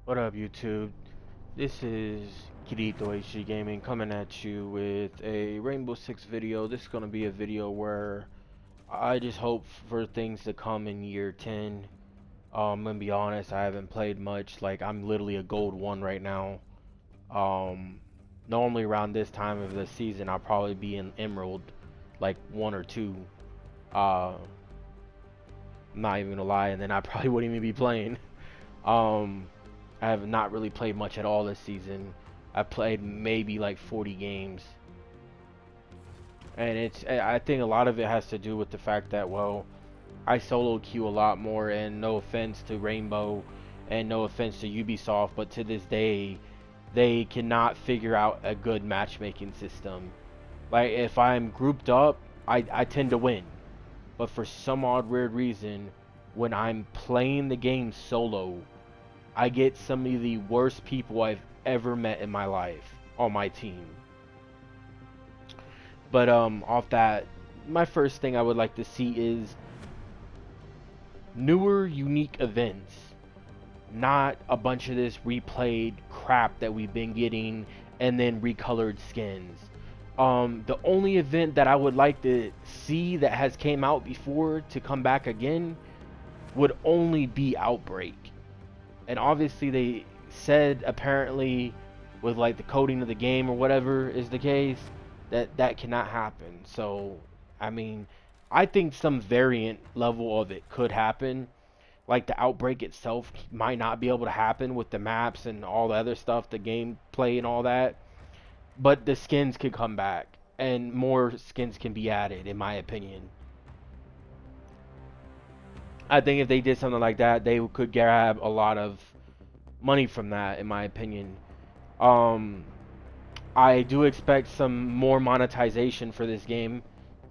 What up, YouTube? This is Kirito HD Gaming coming at you with a Rainbow Six video. This is going to be a video where I just hope for things to come in year 10. I'm going to be honest, I haven't played much. Like, I'm literally a gold 1 right now. Um, Normally around this time of the season, I'll probably be in emerald, like 1 or 2. I'm not even going to lie, and then I probably wouldn't even be playing. Um, I have not really played much at all this season. I played maybe like 40 games. And I think a lot of it has to do with the fact that, well, I solo queue a lot more, and no offense to Rainbow and no offense to Ubisoft, but to this day, they cannot figure out a good matchmaking system. Like, if I'm grouped up, I tend to win. But for some odd weird reason, when I'm playing the game solo, I get some of the worst people I've ever met in my life on my team. But off that, my first thing I would like to see is newer, unique events. Not a bunch of this replayed crap that we've been getting and then recolored skins. The only event that I would like to see that has came out before to come back again would only be Outbreak. And obviously they said apparently with like the coding of the game or whatever is the case that cannot happen. So I mean, I think some variant level of it could happen. Like the Outbreak itself might not be able to happen with the maps and all the other stuff, the gameplay and all that, but the skins could come back and more skins can be added, in my opinion. I think if they did something like that, they could grab a lot of money from that, in my opinion. Um, I do expect some more monetization for this game,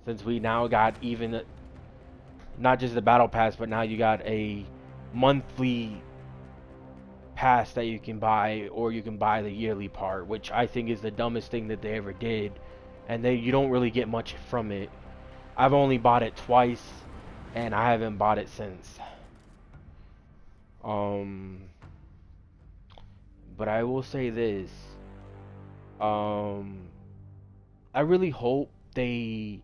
since we now got even not just the battle pass, but now you got a monthly pass that you can buy, or you can buy the yearly part, which I think is the dumbest thing that they ever did, and you don't really get much from it. I've only bought it twice, and I haven't bought it since. But I will say this. Um, I really hope they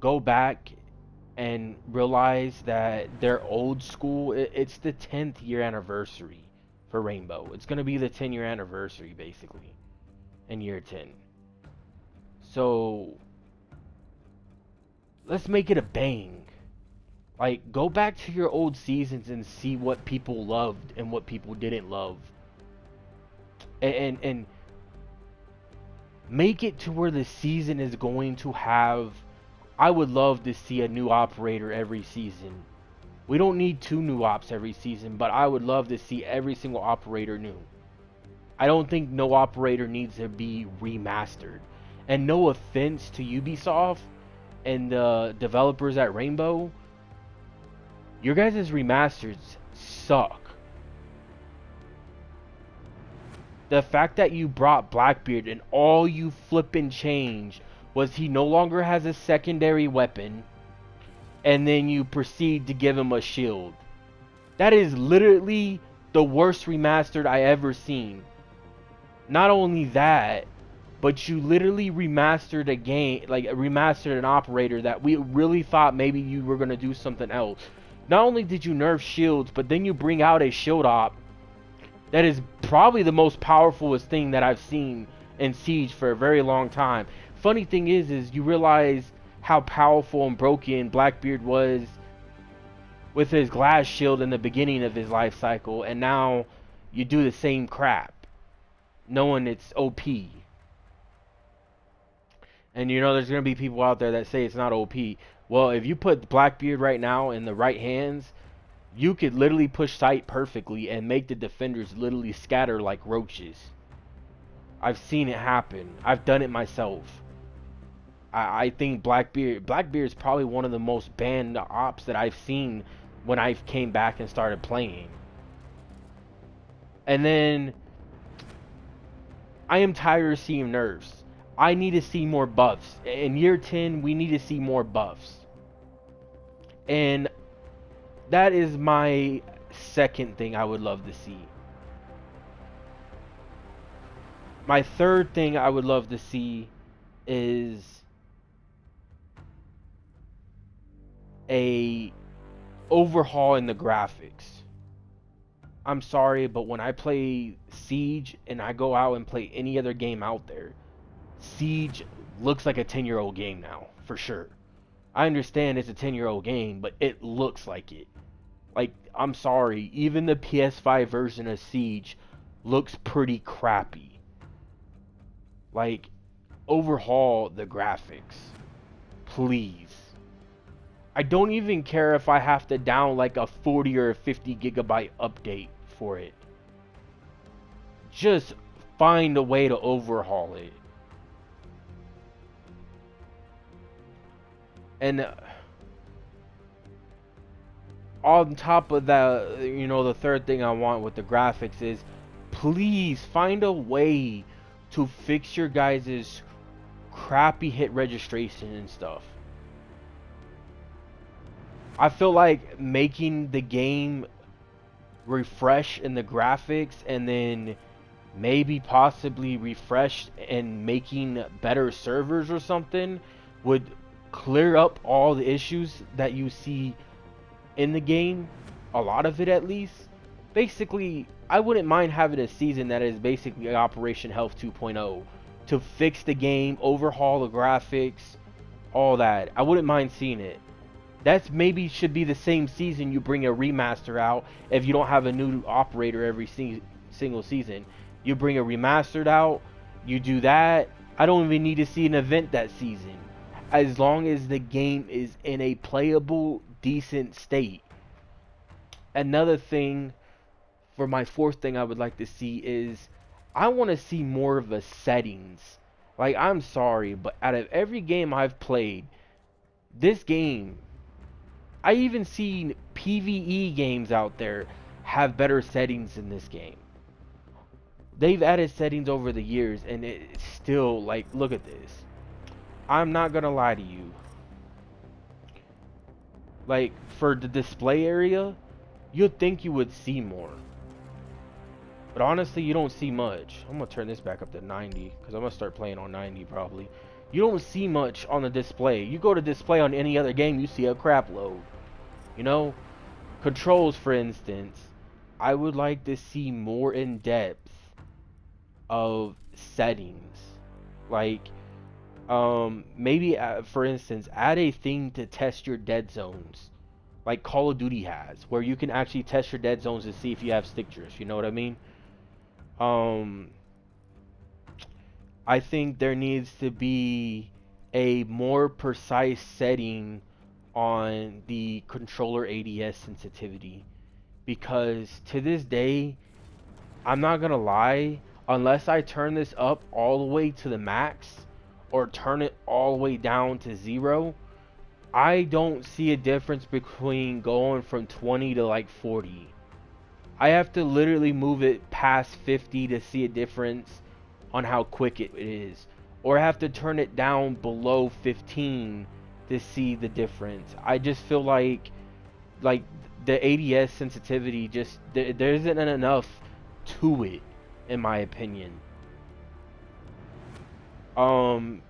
go back and realize that they're old school. It's the 10th year anniversary for Rainbow. It's going to be the 10-year anniversary, basically, in year 10. So, let's make it a bang. Like, go back to your old seasons and see what people loved and what people didn't love. And make it to where the season is going to have... I would love to see a new operator every season. We don't need 2 new ops every season, but I would love to see every single operator new. I don't think no operator needs to be remastered. And no offense to Ubisoft and the developers at Rainbow, your guys' remasters suck. The fact that you brought Blackbeard and all you flippin' changed was he no longer has a secondary weapon, and then you proceed to give him a shield. That is literally the worst remastered I ever seen. Not only that, but you literally remastered a game, like remastered an operator that we really thought maybe you were going to do something else. Not only did you nerf shields, but then you bring out a shield op that is probably the most powerfulest thing that I've seen in Siege for a very long time. Funny thing is you realize how powerful and broken Blackbeard was with his glass shield in the beginning of his life cycle, and now you do the same crap, knowing it's OP. And you know there's going to be people out there that say it's not OP. Well, if you put Blackbeard right now in the right hands, you could literally push sight perfectly and make the defenders literally scatter like roaches. I've seen it happen. I've done it myself. I think Blackbeard is probably one of the most banned ops that I've seen when I came back and started playing. And then I am tired of seeing nerfs. I need to see more buffs. In year 10, we need to see more buffs. And that is my second thing I would love to see. My third thing I would love to see is a overhaul in the graphics. I'm sorry, but when I play Siege and I go out and play any other game out there, Siege looks like a 10-year-old game now, for sure. I understand it's a 10-year-old game, but it looks like it. Like, I'm sorry, even the PS5 version of Siege looks pretty crappy. Like, overhaul the graphics, please. I don't even care if I have to down like a 40 or a 50 gigabyte update for it. Just find a way to overhaul it. And on top of that, you know, the third thing I want with the graphics is please find a way to fix your guys' crappy hit registration and stuff. I feel like making the game refresh in the graphics and then maybe possibly refresh and making better servers or something would clear up all the issues that you see in the game, a lot of it at least. Basically, I wouldn't mind having a season that is basically Operation Health 2.0 to fix the game, overhaul the graphics, all that. I wouldn't mind seeing it. That's maybe should be the same season you bring a remaster out if you don't have a new operator every single season. You bring a remastered out, you do that. I don't even need to see an event that season. As long as the game is in a playable, decent state. Another thing, for my fourth thing I would like to see is, I want to see more of the settings. Like, I'm sorry, but out of every game I've played, this game, I even seen PvE games out there have better settings in this game. They've added settings over the years, and it's still, like, look at this. I'm not gonna lie to you. Like, for the display area, you'd think you would see more. But honestly, you don't see much. I'm gonna turn this back up to 90, because I'm gonna start playing on 90 probably. You don't see much on the display. You go to display on any other game, you see a crap load. You know? Controls, for instance. I would like to see more in depth of settings. Like, maybe, for instance, add a thing to test your dead zones. Like Call of Duty has, where you can actually test your dead zones to see if you have stick drift. You know what I mean? I think there needs to be a more precise setting on the controller ADS sensitivity, because to this day, I'm not gonna lie, unless I turn this up all the way to the max or turn it all the way down to 0, I don't see a difference between going from 20 to like 40. I have to literally move it past 50 to see a difference on how quick it is, or I have to turn it down below 15 to see the difference. I just feel like the ADS sensitivity just there isn't enough to it, in my opinion. And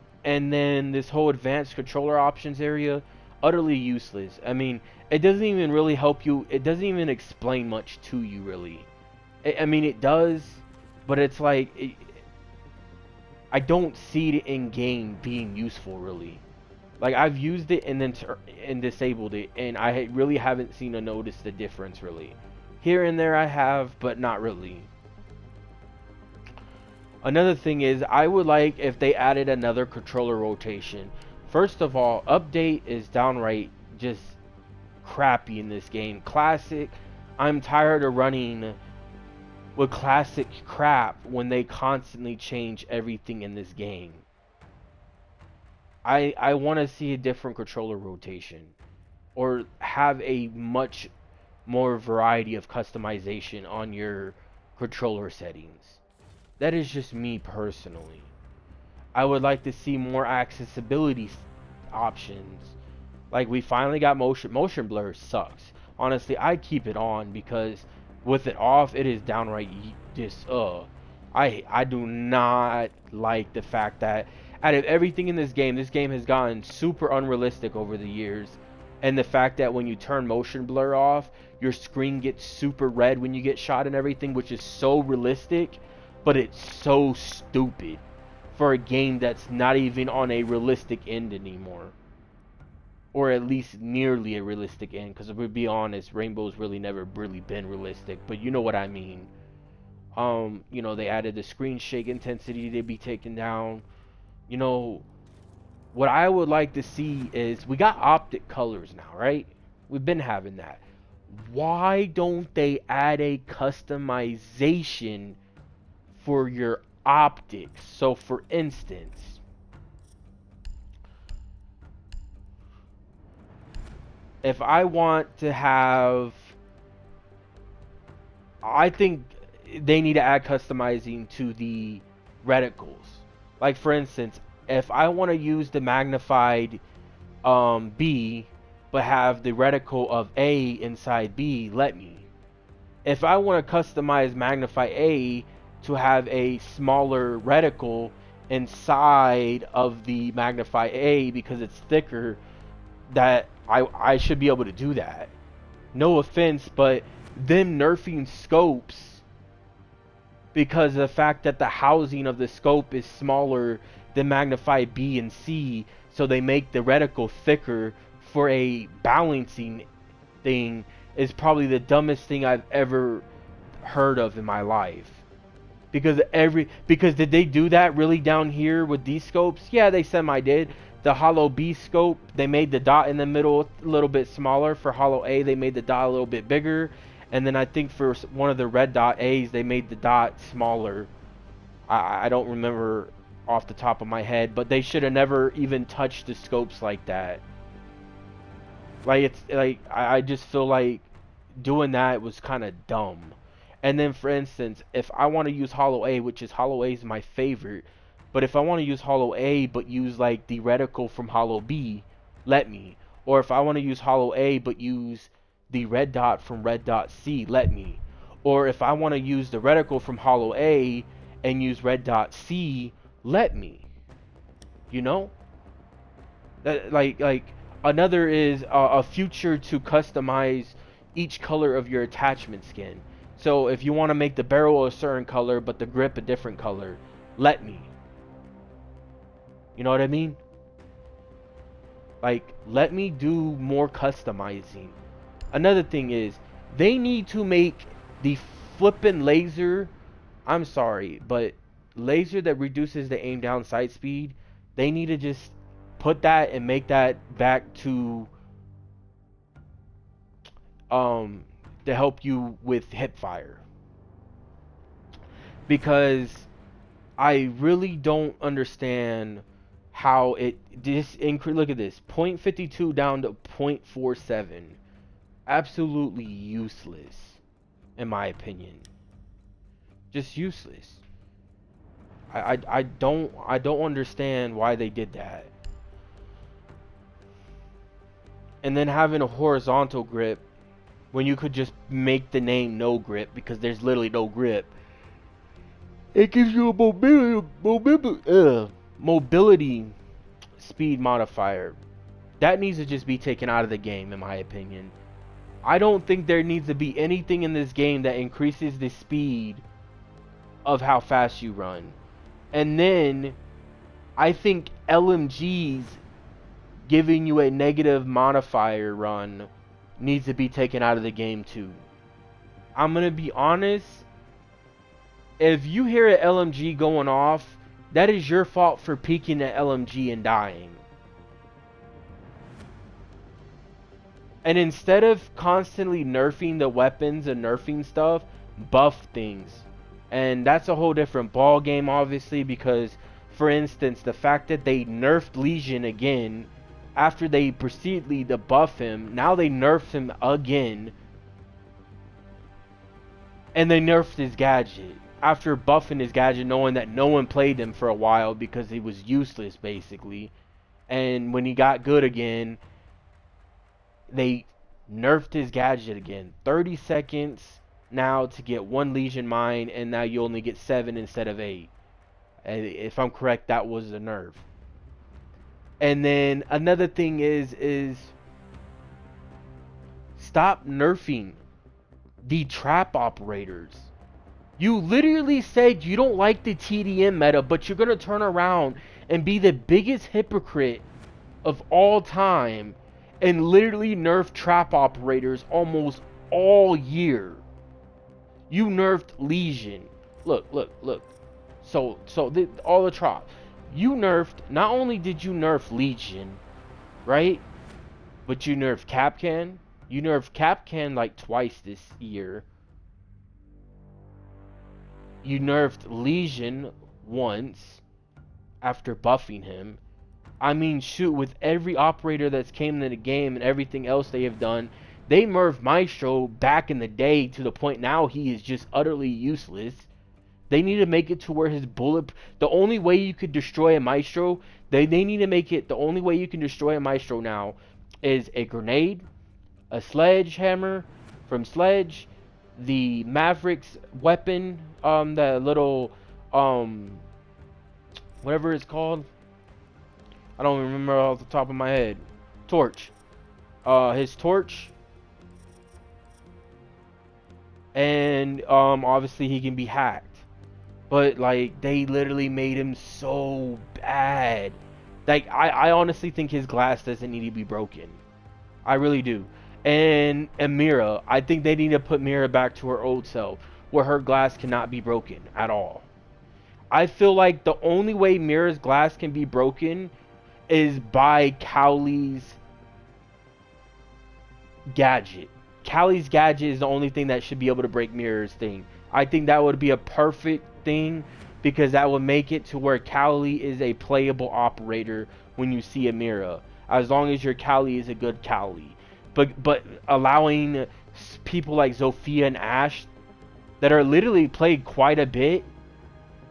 then this whole advanced controller options area, utterly useless. I mean, it doesn't even really help you. It doesn't even explain much to you, really. I mean, it does, but it's like, I don't see it in game being useful, really. Like, I've used it and then and disabled it, and I really haven't seen or noticed the difference, really. Here and there I have, but not really. Another thing is, I would like if they added another controller rotation. First of all, update is downright just crappy in this game. Classic, I'm tired of running with classic crap when they constantly change everything in this game. I want to see a different controller rotation, or have a much more variety of customization on your controller settings. That is just me personally. I would like to see more accessibility options. Like, we finally got motion blur sucks. Honestly, I keep it on because with it off, it is downright just I do not like the fact that out of everything in this game has gotten super unrealistic over the years. And the fact that when you turn motion blur off, your screen gets super red when you get shot and everything, which is so realistic, but it's so stupid for a game that's not even on a realistic end anymore. Or at least nearly a realistic end, because if we be honest, Rainbow's really never really been realistic, but you know what I mean. You know, they added the screen shake intensity to be taken down. You know, what I would like to see is we got optic colors now, right? We've been having that. Why don't they add a customization for your optics? So for instance, if I want to have, I think they need to add customizing to the reticles. Like for instance, if I want to use the magnified B but have the reticle of A inside B, let me. If I want to customize magnify A to have a smaller reticle inside of the magnify A because it's thicker, that I should be able to do that. No offense, but them nerfing scopes because of the fact that the housing of the scope is smaller than magnify B and C, so they make the reticle thicker for a balancing thing, is probably the dumbest thing I've ever heard of in my life. Because did they do that really down here with these scopes? Yeah, they semi did. The Hollow B scope, they made the dot in the middle a little bit smaller. For Hollow A, they made the dot a little bit bigger. And then I think for one of the red dot A's, they made the dot smaller. I don't remember off the top of my head, but they should have never even touched the scopes like that. Like, it's like I just feel like doing that was kind of dumb. And then for instance, if I want to use Hollow A, which is Hollow A is my favorite, but if I want to use Hollow A but use like the reticle from Hollow B, let me. Or if I want to use Hollow A but use the red dot from red dot C, let me. Or if I want to use the reticle from Hollow A and use red dot C, let me. You know? That like another is a future to customize each color of your attachment skin. So if you want to make the barrel a certain color but the grip a different color, let me. You know what I mean? Like, let me do more customizing. Another thing is, they need to make the flippin' laser, I'm sorry, but laser that reduces the aim down sight speed, they need to just put that and make that back to help you with hip fire. Because I really don't understand how it this increase. Look at this, 0.52 down to 0.47. Absolutely useless, in my opinion. Just useless. I don't understand why they did that. And then having a horizontal grip when you could just make the name no grip because there's literally no grip. It gives you a mobility speed modifier. That needs to just be taken out of the game, in my opinion. I don't think there needs to be anything in this game that increases the speed of how fast you run. And then I think LMGs giving you a negative modifier run needs to be taken out of the game too. I'm gonna be honest, if you hear an LMG going off, that is your fault for peeking at LMG and dying. And instead of constantly nerfing the weapons and nerfing stuff, buff things. And that's a whole different ball game, obviously, because, for instance, the fact that they nerfed Legion again after they proceeded to buff him, now they nerfed him again, and they nerfed his gadget after buffing his gadget, knowing that no one played him for a while because he was useless, basically. And when he got good again, they nerfed his gadget again. 30 seconds now to get 1 Legion Mine, and now you only get 7 instead of 8. And if I'm correct, that was a nerf. And then another thing is stop nerfing the trap operators. You literally said you don't like the TDM meta, but you're gonna turn around and be the biggest hypocrite of all time and literally nerf trap operators almost all year. You nerfed Legion. Look. So all the trap. You nerfed, not only did you nerf Legion, right? But you nerfed Capcan. You nerfed Capcan like twice this year. You nerfed Legion once after buffing him. I mean, shoot, with every operator that's came into the game and everything else they have done, they nerfed Maestro back in the day to the point now he is just utterly useless. They need to make it to where his bullet... The only way you could destroy a Maestro... They need to make it... The only way you can destroy a Maestro now is a grenade, a sledgehammer from Sledge, the Maverick's weapon, the little, whatever it's called. I don't remember off the top of my head. Torch. His torch. And, obviously he can be hacked. But, like, they literally made him so bad. Like, I honestly think his glass doesn't need to be broken. I really do. And Mira, I think they need to put Mira back to her old self, where her glass cannot be broken at all. I feel like the only way Mira's glass can be broken is by Cowley's gadget. Cowley's gadget is the only thing that should be able to break Mira's thing. I think that would be a perfect thing, because that would make it to where Cowley is a playable operator when you see a Mira, as long as your Cowley is a good Cowley. But allowing people like Zofia and Ashe that are literally played quite a bit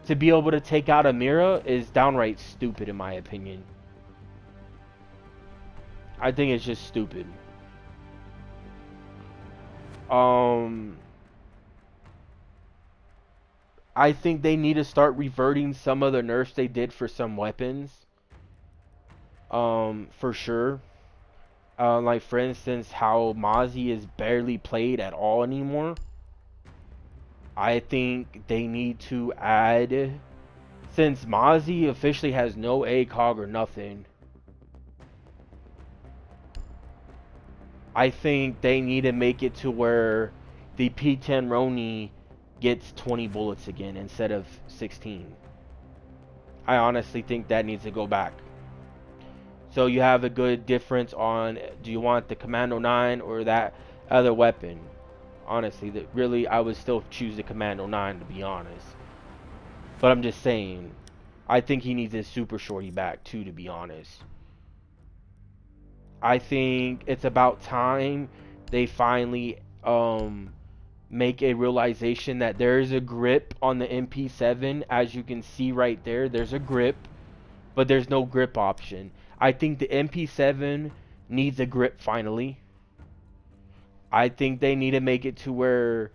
to be able to take out a Mira is downright stupid, in my opinion. I think it's just stupid. I think they need to start reverting some of the nerfs they did for some weapons. For sure. Like, for instance, how Mozzie is barely played at all anymore. I think they need to add, since Mozzie officially has no ACOG or nothing, I think they need to make it to where the P10 Roni gets 20 bullets again instead of 16. I honestly think that needs to go back. So you have a good difference on, do you want the Commando 9 or that other weapon? Honestly, that really, I would still choose the Commando 9, to be honest. But I'm just saying, I think he needs his Super Shorty back too, to be honest. I think it's about time they finally make a realization that there is a grip on the MP7. As you can see right there, there's a grip, but there's no grip option. I think the MP7 needs a grip finally. I think they need to make it to where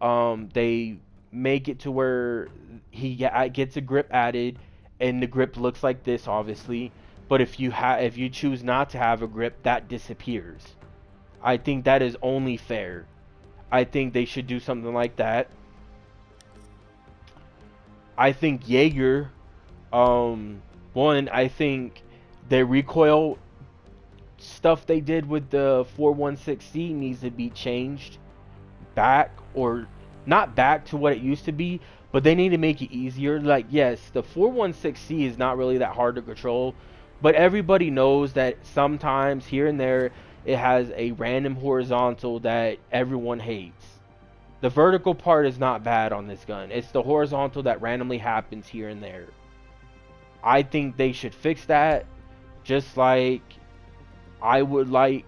they make it to where he gets a grip added, and the grip looks like this, obviously. But if you choose not to have a grip, that disappears. I think that is only fair. I think they should do something like that. I think Jaeger, I think the recoil stuff they did with the 416C needs to be changed back, or not back to what it used to be, but they need to make it easier. Like, yes, the 416C is not really that hard to control, but everybody knows that sometimes here and there it has a random horizontal that everyone hates. The vertical part is not bad on this gun. It's the horizontal that randomly happens here and there. I think they should fix that, just like I would like,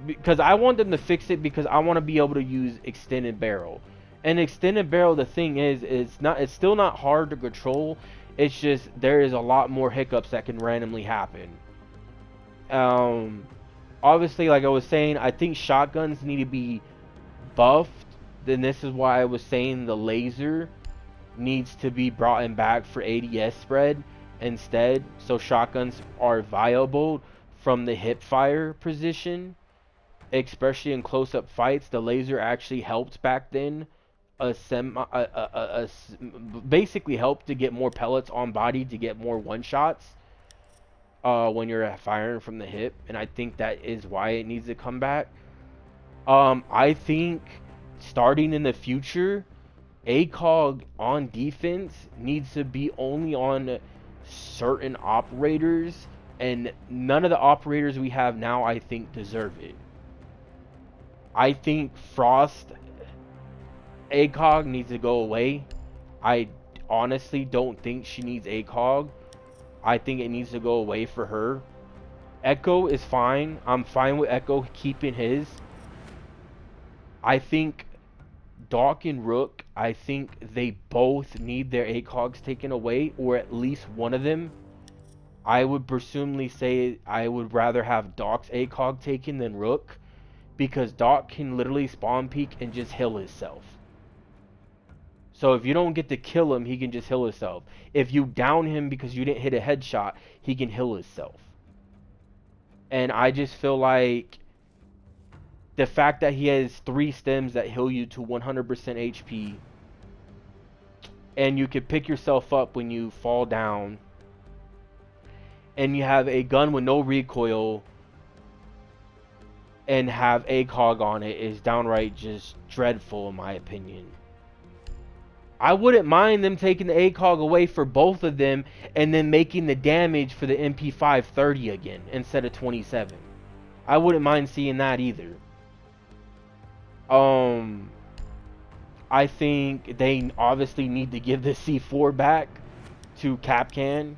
because I want them to fix it, because I want to be able to use extended barrel. And extended barrel, the thing is, it's still not hard to control. It's just there is a lot more hiccups that can randomly happen. Obviously, like I was saying, I think shotguns need to be buffed, then this is why I was saying the laser needs to be brought in back for ADS spread instead, so shotguns are viable from the hip fire position, especially in close-up fights. The laser actually helped back then, basically helped to get more pellets on body, to get more one-shots when you're firing from the hip, and I think that is why it needs to come back. I think starting in the future, ACOG on defense needs to be only on certain operators, and none of the operators we have now, I think, deserve it. I think Frost ACOG needs to go away. I honestly don't think she needs ACOG. I think it needs to go away for her. Echo is fine. I'm fine with Echo keeping his. I think Doc and Rook, I think they both need their ACOGs taken away, or at least one of them. I would presumably say I would rather have Doc's ACOG taken than Rook, because Doc can literally spawn peek and just heal himself. So if you don't get to kill him, he can just heal himself. If you down him because you didn't hit a headshot, he can heal himself. And I just feel like the fact that he has 3 stems that heal you to 100% HP, and you can pick yourself up when you fall down, and you have a gun with no recoil and have ACOG on it, is downright just dreadful in my opinion. I wouldn't mind them taking the ACOG away for both of them and then making the damage for the MP5 30 again instead of 27. I wouldn't mind seeing that either. I think they obviously need to give the C4 back to Capcan.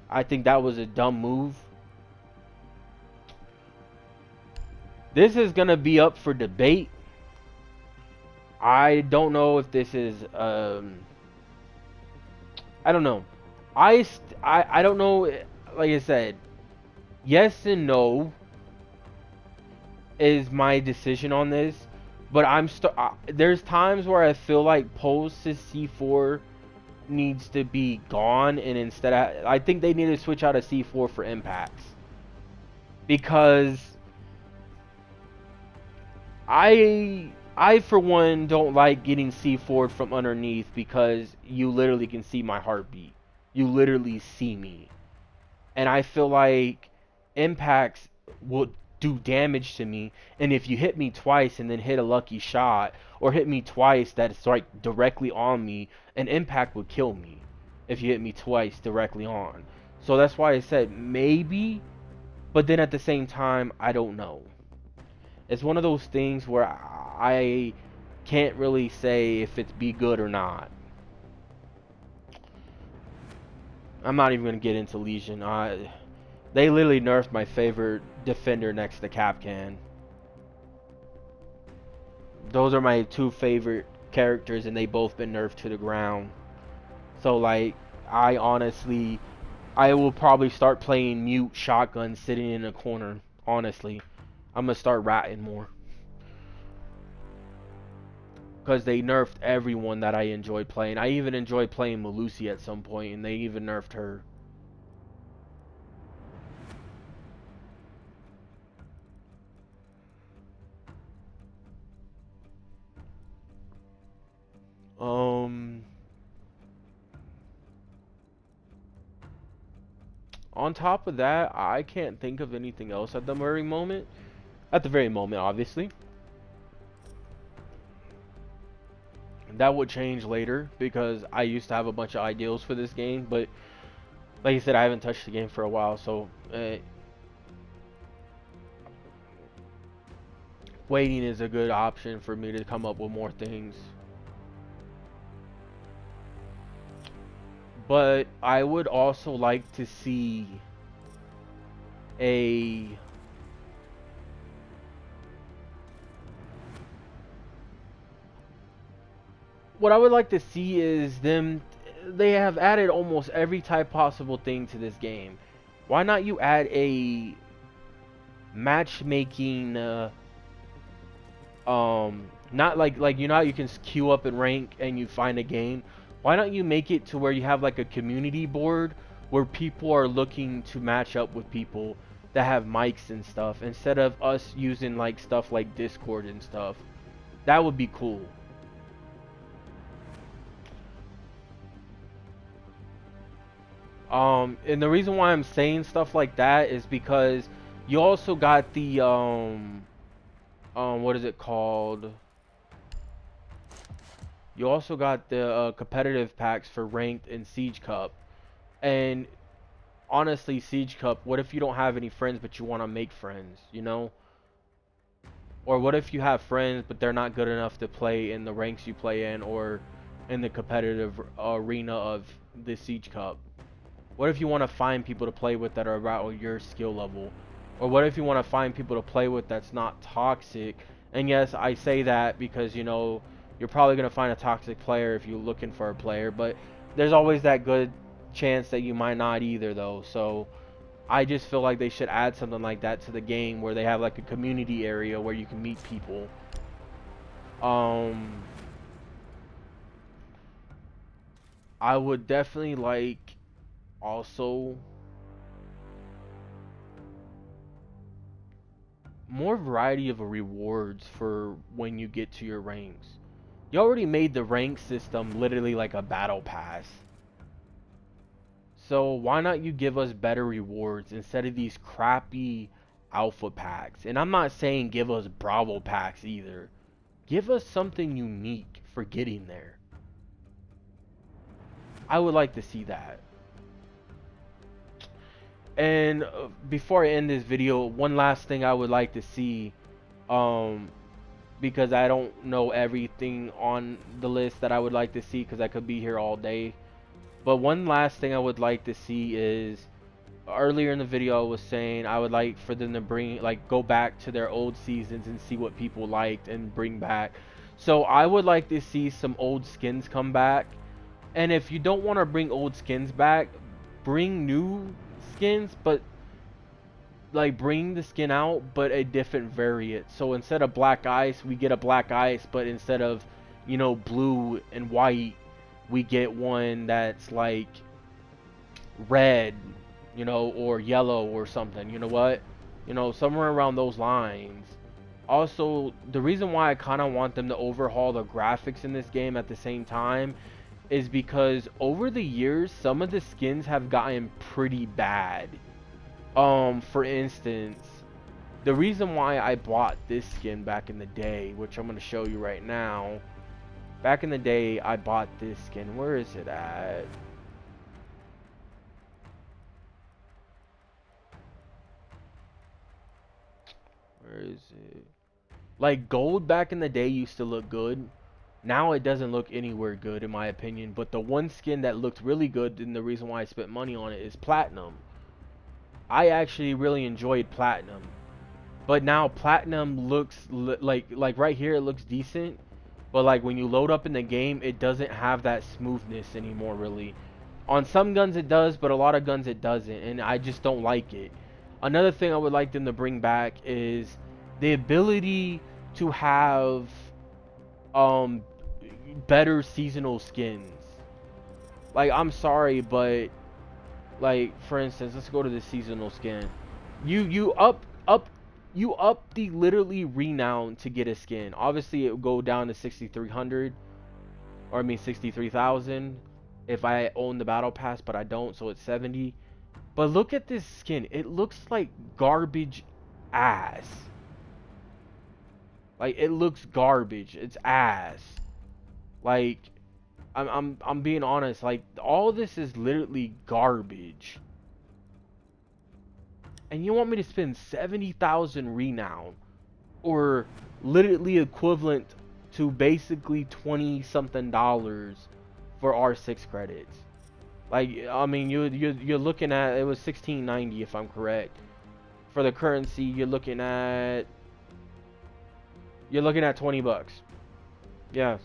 I think that was a dumb move. This is going to be up for debate. I don't know if this is I don't know. I don't know. Like I said, yes and no is my decision on this, but there's times where I feel like Pulse's C4 needs to be gone, and instead I think they need to switch out a C4 for impacts, because I for one don't like getting C4'd from underneath, because you literally can see my heartbeat. You literally see me. And I feel like impacts will do damage to me, and if you hit me twice and then hit a lucky shot, or hit me twice that's like directly on me, an impact would kill me if you hit me twice directly on. So that's why I said maybe, but then at the same time, I don't know. It's one of those things where I can't really say if it's be good or not. I'm not even going to get into Legion. They literally nerfed my favorite defender next to Capcan. Those are my 2 favorite characters, and they both been nerfed to the ground. So like, I will probably start playing mute shotgun sitting in a corner. Honestly, I'm going to start ratting more, because they nerfed everyone that I enjoyed playing. I even enjoyed playing Malusi at some point, and they even nerfed her. On top of that, I can't think of anything else at the very moment. At the very moment, obviously. That would change later, because I used to have a bunch of ideals for this game, but like I said, I haven't touched the game for a while, so waiting is a good option for me to come up with more things. But I would also like to see what I would like to see is they have added almost every type possible thing to this game. Why not you add a matchmaking Not like you know how you can queue up and rank and you find a game. Why don't you make it to where you have like a community board where people are looking to match up with people that have mics and stuff instead of us using like stuff like Discord and stuff. That would be cool. And the reason why I'm saying stuff like that is because you also got the what is it called? You also got the competitive packs for ranked and Siege Cup. And honestly, Siege Cup, what if you don't have any friends but you want to make friends, you know? Or what if you have friends but they're not good enough to play in the ranks you play in or in the competitive arena of the Siege Cup? What if you want to find people to play with that are about your skill level? Or what if you want to find people to play with that's not toxic? And yes, I say that because, you know, you're probably going to find a toxic player if you're looking for a player, but there's always that good chance that you might not either, though. So I just feel like they should add something like that to the game where they have like a community area where you can meet people. Um, I would definitely like also more variety of rewards for when you get to your ranks. You already made the rank system literally like a battle pass. So why not you give us better rewards instead of these crappy alpha packs? And I'm not saying give us Bravo packs either. Give us something unique for getting there. I would like to see that. And before I end this video, one last thing I would like to see, um, because I don't know everything on the list that I would like to see because I could be here all day. But one last thing I would like to see is earlier in the video I was saying I would like for them to bring like go back to their old seasons and see what people liked and bring back. So I would like to see some old skins come back. And if you don't want to bring old skins back, bring new skins, but like bring the skin out but a different variant. So instead of black ice we get a black ice, but instead of, you know, blue and white we get one that's like red, you know, or yellow or something, you know what, you know, somewhere around those lines. Also, the reason why I kind of want them to overhaul the graphics in this game at the same time is because over the years some of the skins have gotten pretty bad. For instance, the reason why I bought this skin back in the day, which I'm going to show you right now. Back in the day, I bought this skin. Where is it at? Where is it? Like, gold back in the day used to look good. Now it doesn't look anywhere good, in my opinion. But the one skin that looked really good, and the reason why I spent money on it, is platinum. I actually really enjoyed platinum. But now platinum looks like right here it looks decent, but like when you load up in the game it doesn't have that smoothness anymore really. On some guns it does, but a lot of guns it doesn't, and I just don't like it. Another thing I would like them to bring back is the ability to have um better seasonal skins. Like, I'm sorry, but like for instance, let's go to the seasonal skin. You up the literally renown to get a skin. Obviously it would go down to 6,300, or I mean 63,000 if I own the battle pass, but I don't, so it's 70. But look at this skin. It looks like garbage ass. Like, it looks garbage. It's ass. Like, I'm being honest. Like, all this is literally garbage. And you want me to spend 70,000 renown, or literally equivalent to basically 20 something dollars for R6 credits? Like, I mean, you're looking at, it was 1690 if I'm correct. For the currency, you're looking at 20 bucks. Yes.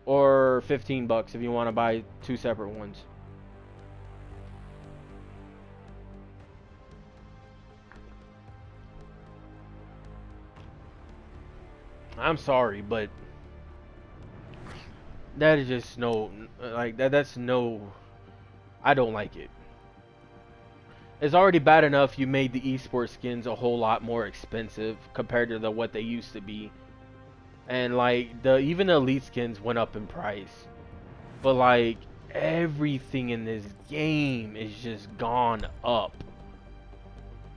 Or 15 bucks if you want to buy two separate ones. I I'm sorry, but that is just no, like that's no. I don't like it. It's already bad enough you made the esports skins a whole lot more expensive compared to what they used to be, and like even the elite skins went up in price. But like everything in this game is just gone up.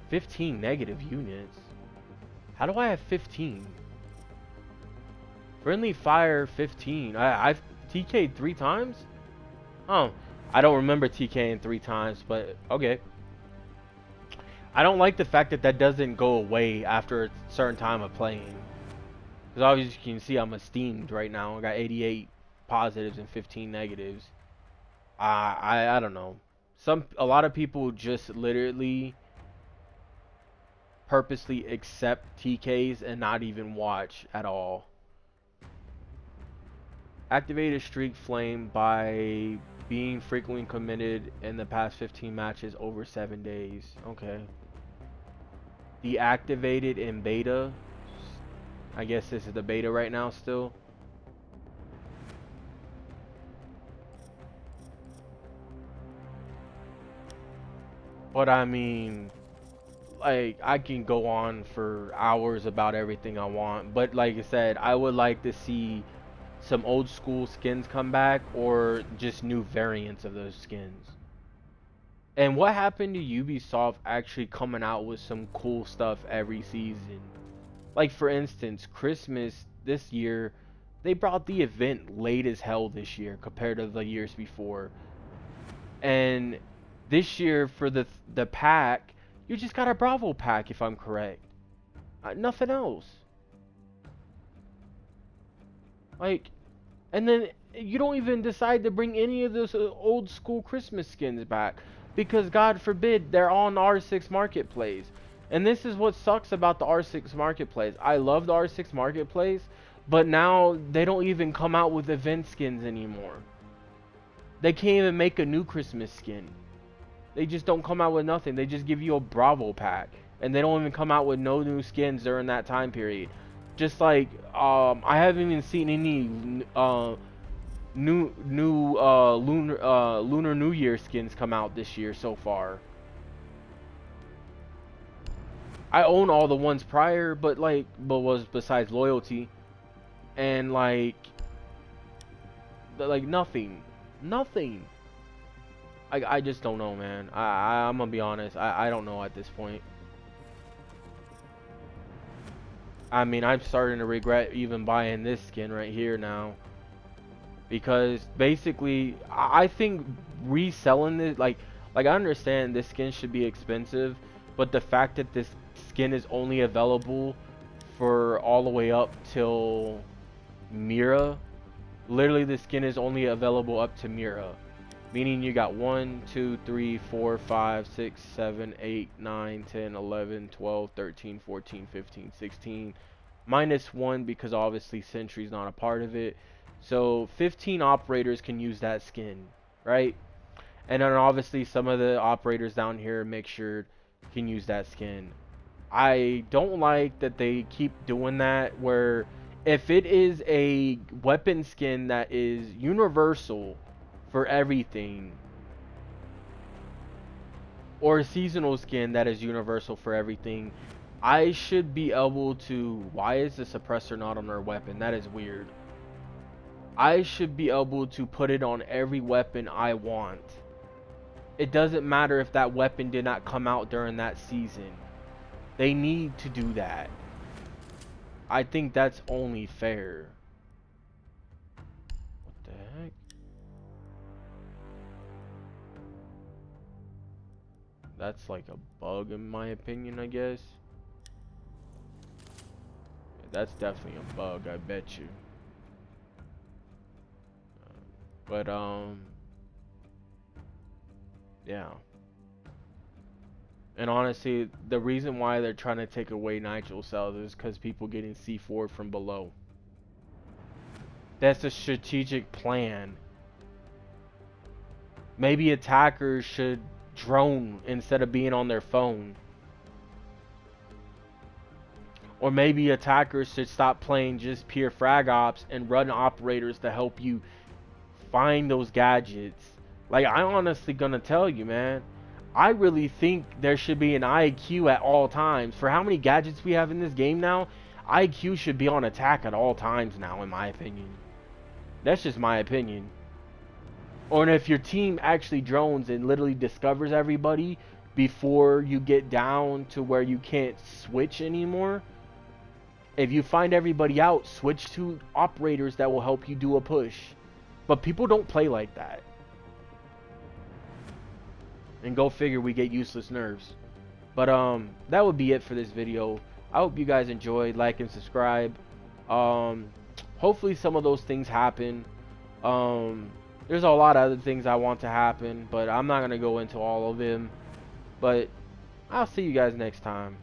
15 negative units. How do I have 15? Friendly fire 15. I've TK'd 3 times? Oh, I don't remember TKing 3 times, but okay. I don't like the fact that that doesn't go away after a certain time of playing. Because obviously you can see I'm esteemed right now. I got 88 positives and 15 negatives. I don't know. A lot of people just literally purposely accept TKs and not even watch at all. Activate a streak flame by being frequently committed in the past 15 matches over 7 days. Okay. Deactivated in beta. I guess this is the beta right now still. But I mean, like, I can go on for hours about everything I want. But like I said, I would like to see some old school skins come back or just new variants of those skins. And what happened to Ubisoft actually coming out with some cool stuff every season? Like for instance, Christmas this year, they brought the event late as hell this year compared to the years before. And this year for the pack, you just got a Bravo pack if I'm correct. Nothing else. Like, and then you don't even decide to bring any of those old school Christmas skins back because God forbid they're on R6 Marketplace. And this is what sucks about the R6 Marketplace. I love the R6 Marketplace, but now they don't even come out with event skins anymore. They can't even make a new Christmas skin. They just don't come out with nothing. They just give you a Bravo pack, and they don't even come out with no new skins during that time period. Just like I haven't even seen any new Lunar New Year skins come out this year so far. I own all the ones prior, but was besides loyalty, and like nothing. I just don't know, man. I'm gonna be honest. I don't know at this point. I mean, I'm starting to regret even buying this skin right here now. Because basically, I think reselling it, like I understand this skin should be expensive, but the fact that this skin is only available for all the way up till Mira, literally the skin is only available up to Mira. Meaning you got 1, 2, 3, 4, 5, 6, 7, 8, 9, 10, 11, 12, 13, 14, 15, 16. Minus 1 because obviously Sentry's not a part of it. So 15 operators can use that skin, right? And then obviously some of the operators down here make sure can use that skin. I don't like that they keep doing that where if it is a weapon skin that is universal for everything, or a seasonal skin that is universal for everything, I should be able to... Why is the suppressor not on our weapon? That is weird. I should be able to put it on every weapon I want. It doesn't matter if that weapon did not come out during that season. They need to do that. I think that's only fair. What the heck? That's like a bug in my opinion, I guess. That's definitely a bug, I bet you. But yeah. And honestly, the reason why they're trying to take away nitro cells is because people getting C4 from below. That's a strategic plan. Maybe attackers should drone instead of being on their phone. Or maybe attackers should stop playing just pure frag ops and run operators to help you find those gadgets. Like, I honestly gonna tell you, man, I really think there should be an IQ at all times. For how many gadgets we have in this game now, IQ should be on attack at all times now, in my opinion. That's just my opinion. Or if your team actually drones and literally discovers everybody before you get down to where you can't switch anymore, if you find everybody out, switch to operators that will help you do a push. But people don't play like that. And go figure, we get useless nerves. But that would be it for this video. I hope you guys enjoyed. Like and subscribe. Hopefully some of those things happen. There's a lot of other things I want to happen, but I'm not gonna go into all of them. But I'll see you guys next time.